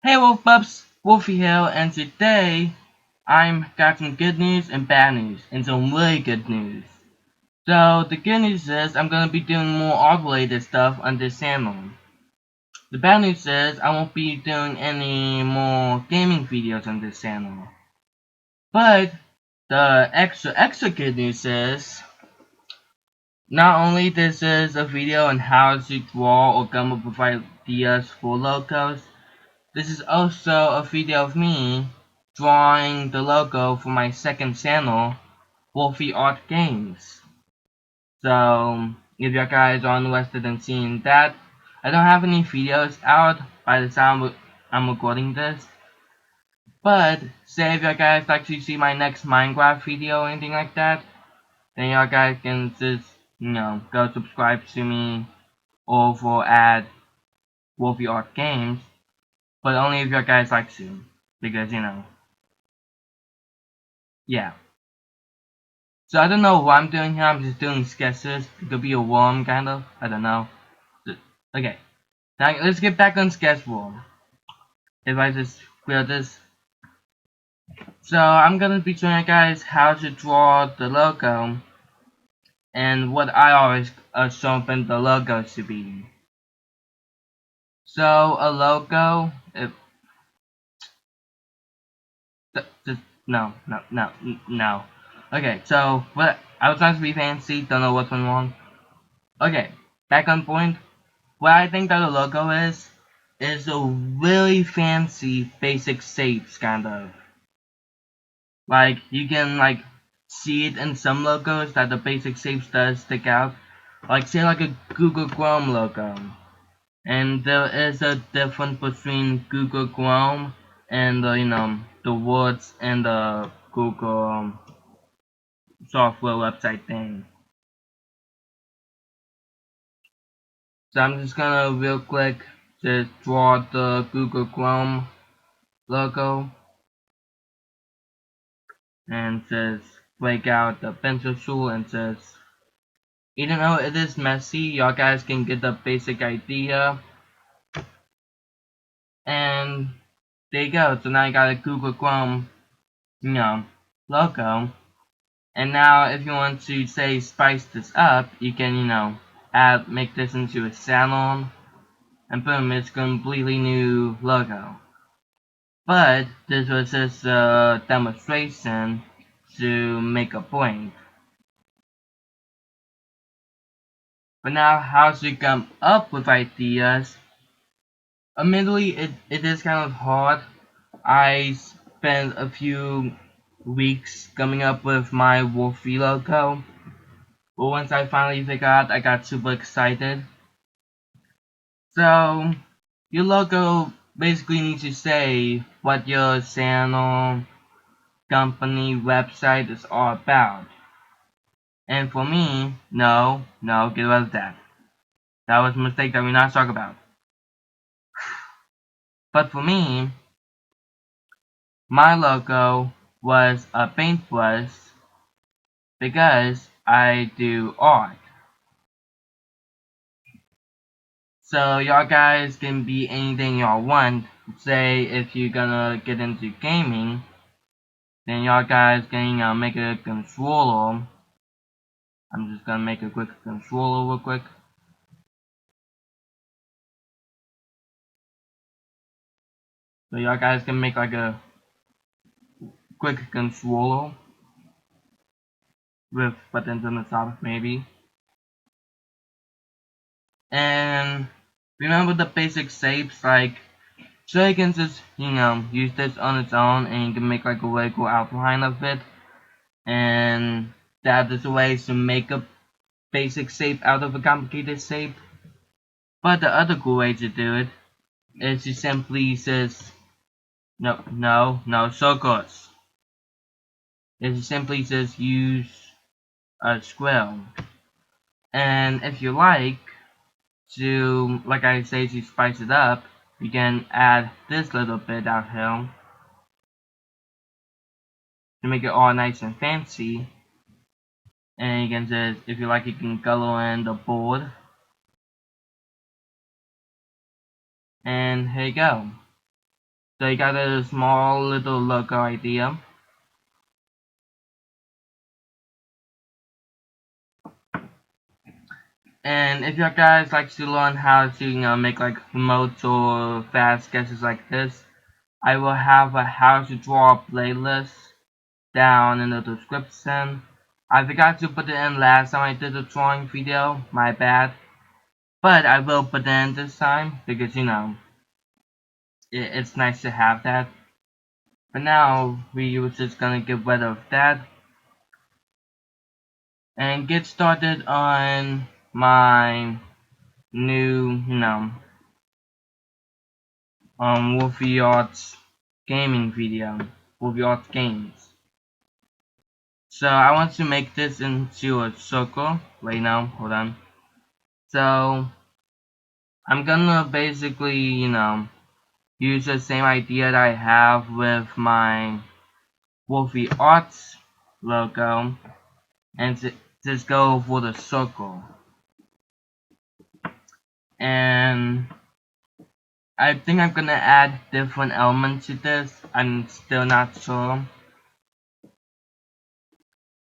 Hey Wolf Pups, Wolfie here, and today I'm got some good news and bad news, and some really good news. So the good news is I'm gonna be doing more art-related stuff on this channel. The bad news is I won't be doing any more gaming videos on this channel. But the extra good news is not only this is a video on how to draw or come up with ideas for logos. This is also a video of me drawing the logo for my second channel, Wolfie Art Games. So, if you guys are interested in seeing that, I don't have any videos out by the time I'm recording this. But, say if you guys like to see my next Minecraft video or anything like that, then you guys can just, go subscribe to me over at Wolfie Art Games. But only if you guys like to. Because, yeah. So I don't know what I'm doing here, I'm just doing sketches. It could be a worm, kind of. I don't know. Okay. Now let's get back on sketch worm. If I just clear this. So I'm gonna be showing you guys how to draw the logo. And what I always assume the logo to be. So a logo, no. Okay, so what I was trying to be fancy, don't know what went wrong. Okay, back on point. What I think that a logo is a really fancy basic shapes kind of. Like you can see it in some logos that the basic shapes does stick out. Like say like a Google Chrome logo. And there is a difference between Google Chrome and the words and the Google software website thing. So I'm just gonna real quick just draw the Google Chrome logo and says break out the pencil tool and says even though it is messy, y'all guys can get the basic idea. And there you go. So now you got a Google Chrome, logo. And now if you want to say spice this up, you can, make this into a salon and boom, it's a completely new logo. But this was just a demonstration to make a point. But now how to come up with ideas? Admittedly, it is kind of hard. I spent a few weeks coming up with my Wolfie logo. But once I finally figured out, I got super excited. So, your logo basically needs to say what your channel, company, website is all about. And for me, no, get rid of that. That was a mistake that we're not talking about. But for me, my logo was a paintbrush because I do art. So y'all guys can be anything y'all want. Say if you're gonna get into gaming, then y'all guys can make a controller. I'm just gonna make a quick controller real quick. So y'all guys can make like a quick controller with buttons on the top maybe. And remember the basic shapes, like so you can just use this on its own and you can make like a really cool outline of it. And that is a way to make a basic shape out of a complicated shape. But the other cool way to do it is to simply just no circles. Is to simply just use a square. And if you like to, like I say, to spice it up, you can add this little bit out here to make it all nice and fancy. And you can just, if you like, you can color in the board. And here you go. So you got a small little logo idea. And if you guys like to learn how to, make like remote or fast sketches like this, I will have a how to draw playlist down in the description. I forgot to put it in last time I did the drawing video, my bad. But I will put it in this time because it's nice to have that. But now we were just gonna get rid of that and get started on my new, Wolfie Arts gaming video, Wolfie Arts Games. So I want to make this into a circle right now. Hold on. So I'm gonna basically, use the same idea that I have with my Wolfie Arts logo and just go for the circle. And I think I'm gonna add different elements to this. I'm still not sure.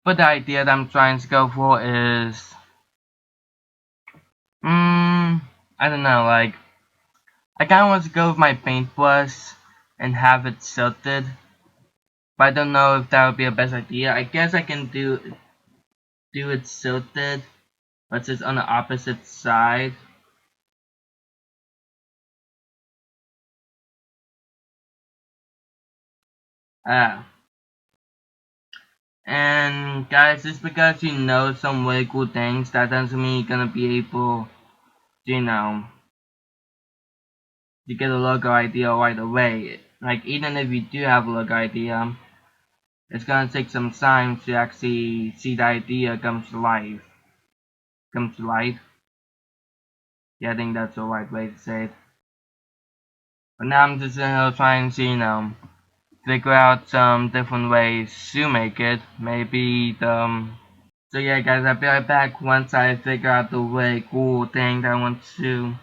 But the idea that I'm trying to go for is, I don't know, like, I kinda want to go with my paintbrush and have it tilted. But I don't know if that would be a best idea. I guess I can do it tilted, but just on the opposite side. Ah. And guys, just because you know some really cool things, that doesn't mean you're gonna be able, you know, to get a logo idea right away. Like, even if you do have a logo idea, it's gonna take some time to actually see the idea come to life. Come to life. Yeah, I think that's the right way to say it. But now I'm just trying to, figure out some different ways to make it. Maybe the so yeah guys, I'll be right back once I figure out the really cool thing that I want to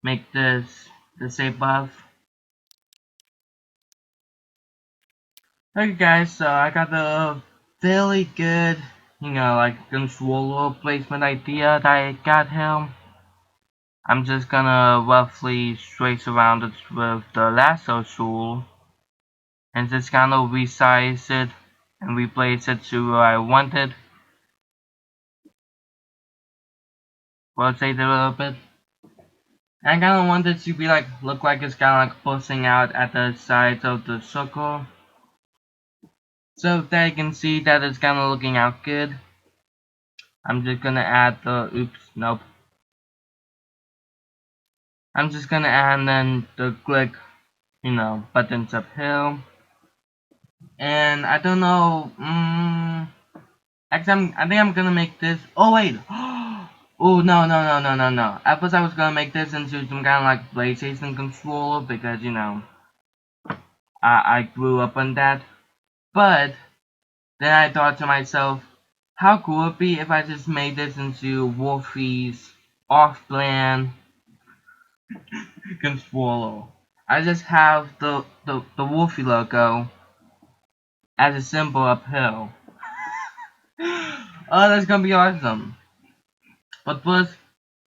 make this the shape of. Okay guys, so I got a fairly good, like controller placement idea that I got here. I'm just gonna roughly trace around it with the lasso tool and just kind of resize it and replace it to where I want it. Rotate it a little bit. I kinda want it to be like, look like it's kinda like pulsing out at the sides of the circle. So that you can see that it's kinda looking out good. I'm just gonna add the, oops, nope. I'm just gonna add then the click, buttons up here. And I don't know, actually I think I'm gonna make this, oh wait. Oh no. At first I was gonna make this into some kind of like PlayStation controller because, I grew up on that. But then I thought to myself, how cool would it be if I just made this into Wolfie's off-plan controller? I just have the Wolfie logo as a symbol up here. Oh, that's gonna be awesome. But first,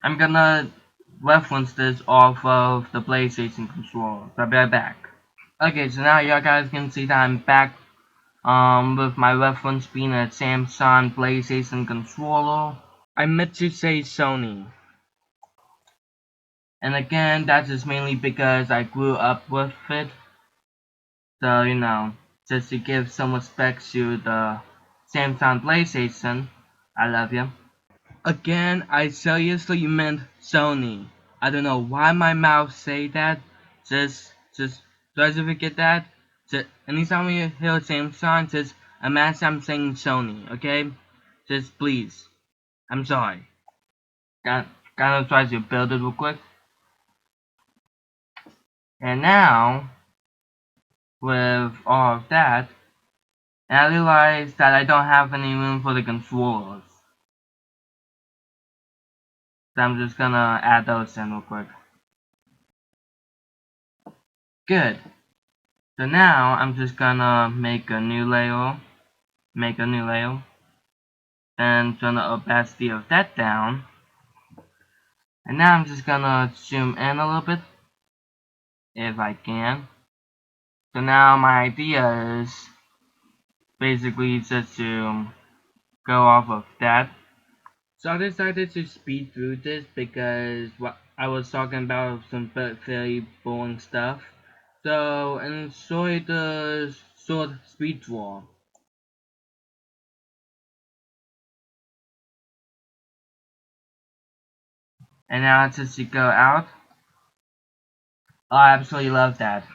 I'm gonna reference this off of the PlayStation controller. So I'll be right back. Okay, so now you guys can see that I'm back with my reference being a Samsung PlayStation controller. I meant to say Sony. And again, that is mainly because I grew up with it. So, just to give some respect to the Samsung PlayStation. I love you. Again, I seriously meant Sony. I don't know why my mouth say that. Just try to forget that. Just anytime you hear Samsung, just imagine I'm saying Sony, okay? Just please. I'm sorry. Gonna try to build it real quick. And now, with all of that, I realized that I don't have any room for the controllers. So I'm just gonna add those in real quick. Good. So now I'm just gonna make a new layer, then turn the opacity of that down, and now I'm just gonna zoom in a little bit, if I can. So now my idea is basically just to go off of that. So I decided to speed through this because what I was talking about some very boring stuff. So enjoy the short speed draw. And now just to go out. I absolutely love that.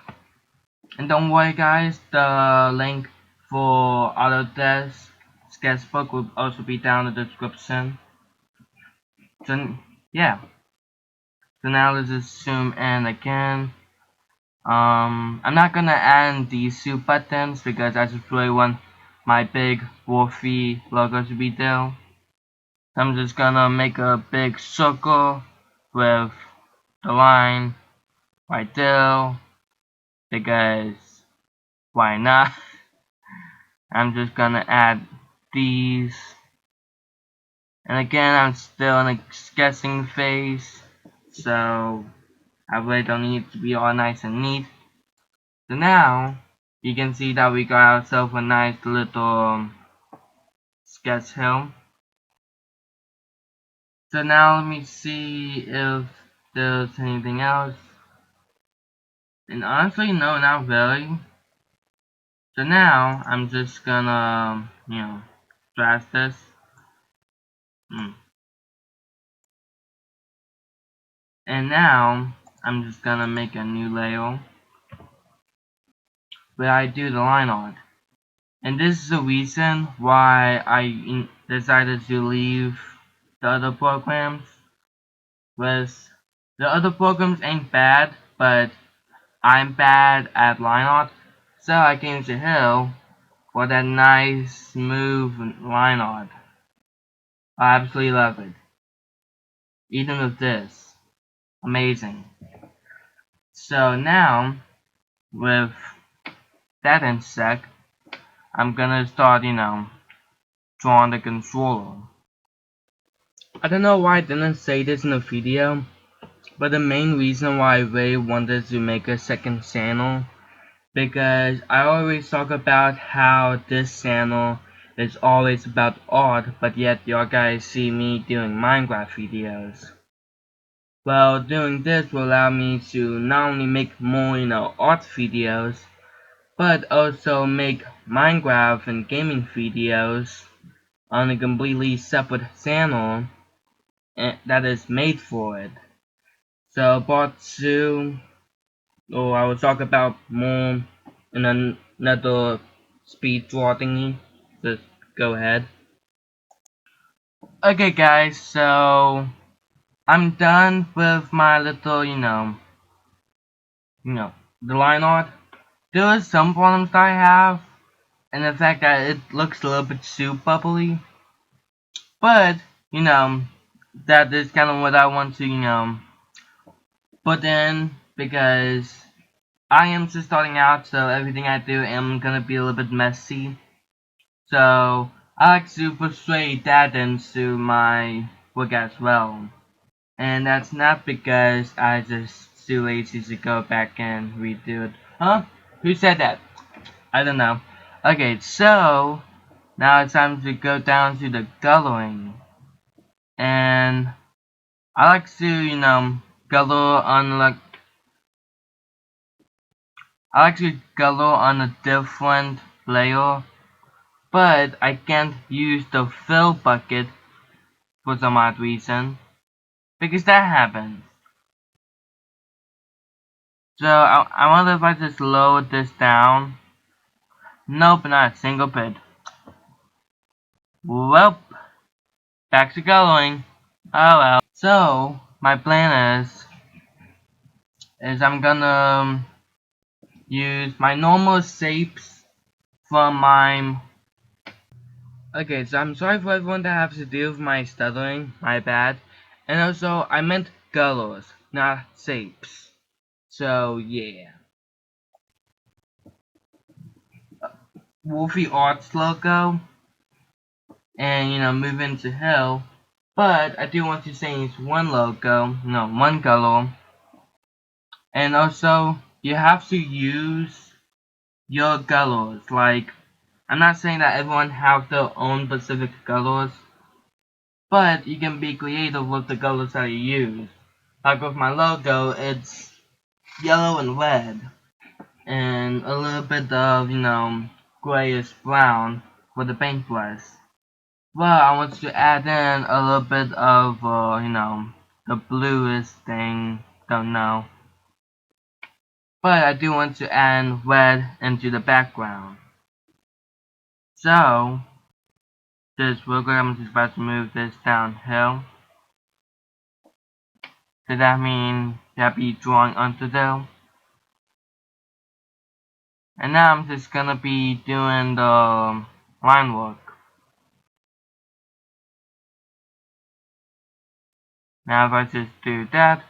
And don't worry guys, the link for Autodesk Sketchbook will also be down in the description. So yeah. So now let's just zoom in again. I'm not gonna add these two buttons because I just really want my big Wolfie logo to be there. I'm just gonna make a big circle with the line right there because why not? I'm just gonna add these, and again I'm still in a sketching phase, so I really don't need it to be all nice and neat. So now you can see that we got ourselves a nice little sketch here. So now let me see if there's anything else. And honestly, no, not really. So now I'm just gonna, trash this. And now I'm just gonna make a new layer where I do the line art. And this is the reason why I decided to leave the other programs. Was the other programs ain't bad, but I'm bad at line art, so I came to Hill for that nice, smooth line art. I absolutely love it. Even with this. Amazing. So now, with that in sec, I'm gonna start, drawing the controller. I don't know why I didn't say this in the video, but the main reason why I really wanted to make a second channel, because I always talk about how this channel is always about art, but yet y'all guys see me doing Minecraft videos. Well, doing this will allow me to not only make more, art videos, but also make Minecraft and gaming videos on a completely separate channel that is made for it. So part 2, I will talk about more in another speed draw thingy. Just go ahead. Okay guys, so I'm done with my little, the line art. There are some problems that I have, and the fact that it looks a little bit too bubbly. But, that is kind of what I want to, put in, because I am just starting out, so everything I do am gonna be a little bit messy. So, I like to persuade that into my work as well. And that's not because I just too lazy to go back and redo it. Huh? Who said that? I don't know. Okay, so now it's time to go down to the coloring. And I like to, color on a different layer, but I can't use the fill bucket for some odd reason, because that happens. So I wonder if I just lower this down. Nope, not a single bit. Well, back to coloring. Oh well. So my plan is I'm gonna use my normal shapes from my. Okay, so I'm sorry for everyone that has to deal with my stuttering. My bad. And also, I meant colors, not shapes. So yeah. Wolfie Arts logo and move into Hell. But I do want to change one logo, no, one color. And also you have to use your colors. Like, I'm not saying that everyone have their own specific colors, but you can be creative with the colors that you use. Like with my logo, it's yellow and red, and a little bit of, grayish brown for the paintbrush. Well, I want to add in a little bit of, the bluish thing, don't know. But I do want to add red into the background. So, just real quick, I'm just about to move this downhill. Does that mean that be drawing onto there? And now I'm just gonna be doing the line work. Now if I just do that,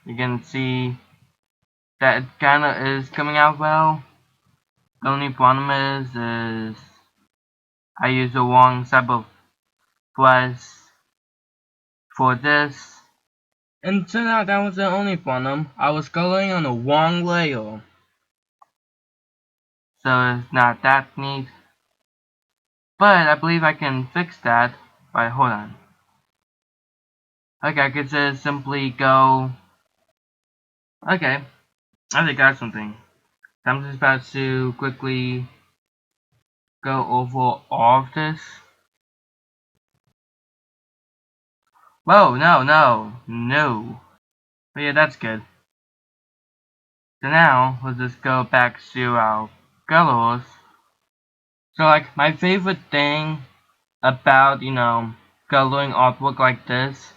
you can see that it kinda is coming out well. The only problem is I use the wrong type of brush for this. And turned out that was the only problem. I was coloring on the wrong layer. So it's not that neat. But I believe I can fix that by, hold on. Okay, I could just simply go, okay, I think I got something. I'm just about to quickly go over all of this. Whoa, no. But yeah, that's good. So now, let's just go back to our colors. So like, my favorite thing about, coloring artwork like this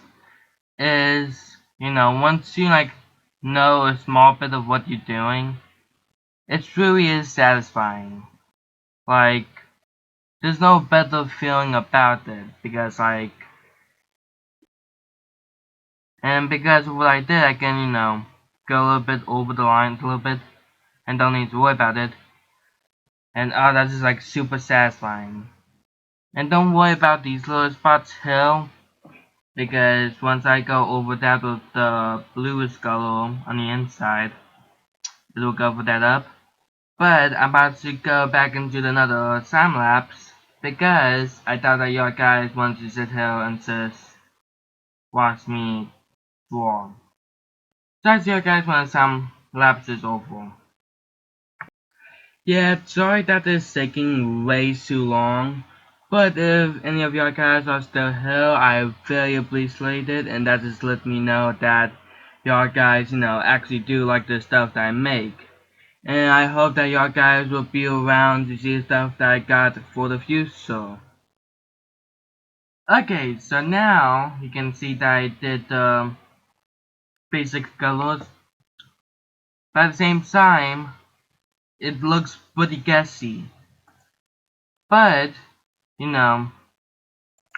is, once you like know a small bit of what you're doing, it really is satisfying. Like, there's no better feeling about it because because of what I did, I can, go a little bit over the line a little bit and don't need to worry about it. And that's just like super satisfying. And don't worry about these little spots here, because once I go over that with the bluish color on the inside, it will cover that up. But I'm about to go back into another time lapse because I thought that you guys wanted to sit here and just watch me draw. So as you guys when time lapse is over. Yeah, sorry that it's taking way too long. But if any of y'all guys are still here, I very appreciate it, and that just let me know that y'all guys, actually do like the stuff that I make. And I hope that y'all guys will be around to see the stuff that I got for the future. Okay, so now you can see that I did basic colors, but at the same time, it looks pretty guessy. But, you know,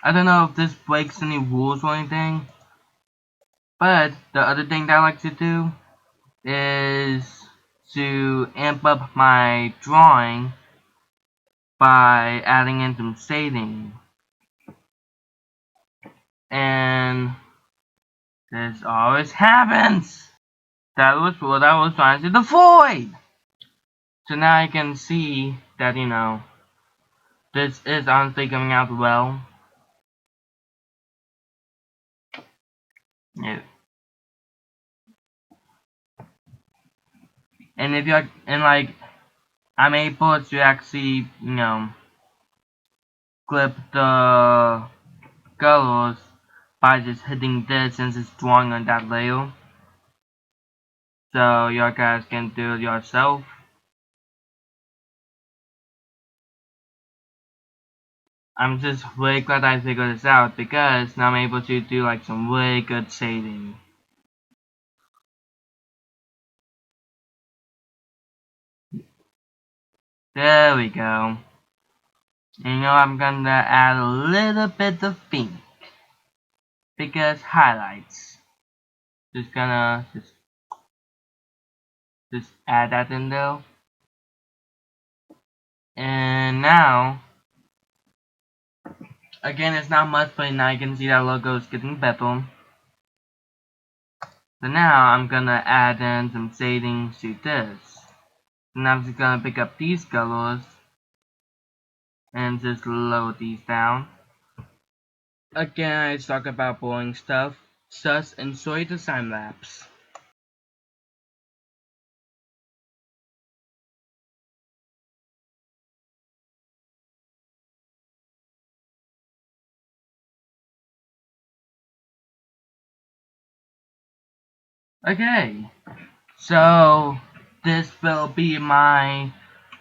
I don't know if this breaks any rules or anything, but the other thing that I like to do is to amp up my drawing by adding in some shading. And this always happens! That was what I was trying to avoid! So now I can see that, this is honestly coming out well. Yeah. And if you're, and like, I'm able to actually, clip the colors by just hitting this since it's drawing on that layer. So you guys can do it yourself. I'm just really glad I figured this out because now I'm able to do like some really good shading. There we go. And I'm gonna add a little bit of pink because highlights. Just gonna just add that in there. And now, again, it's not much, but now you can see that logo is getting better. So now I'm gonna add in some settings to this. And I'm just gonna pick up these colors and just load these down. Again, I talk about boring stuff. Just enjoy the time lapse. Okay, so this will be my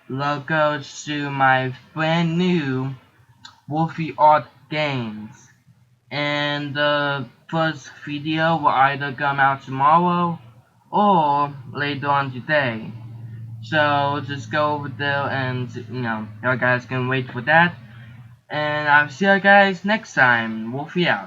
logo to my brand new Wolfie Art Games. And the first video will either come out tomorrow or later on today. So just go over there and you guys can wait for that. And I'll see you guys next time. Wolfie out.